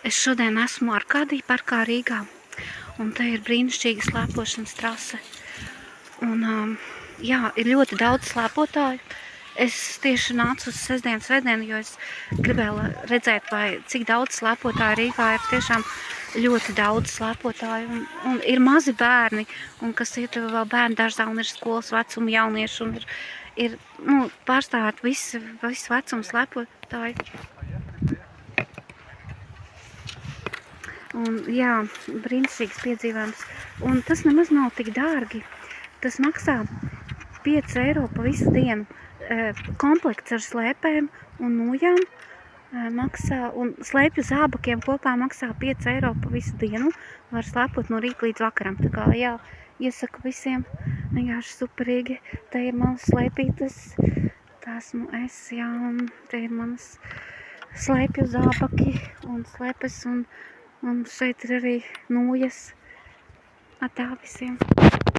Es šodien esmu Arkādija parkā Rīgā, un te ir brīnišķīga slēpošanas trase. Un, jā, ir ļoti daudz slēpotāju. Es tieši nācu uz sestdienu, svētdienu, jo es gribēju redzēt, cik daudz slēpotāju Rīgā ir. Tiešām ļoti daudz slēpotāju, un ir mazi bērni, un kas iet vēl bērnu dārzā, un ir skolas vecuma jaunieši, un ir pārstāvēt visu vecumu slēpotāju. Un, jā, brīnišķīgs piedzīvojums. Un tas nemaz nav tik dārgi. Tas maksā 5 eiro pa visu dienu. Komplekts ar slēpēm un nojām maksā, un slēpju zābakiem kopā maksā 5 eiro pa visu dienu. Var slēpot no rīta līdz vakaram. Tā kā, jā, iesaku visiem, vienkārši superīgi. Te ir manas slēpītas, tā esmu es, jā, un te ir manas slēpju zābaki un slēpes, un šeit ir arī nojas. Atā visiem.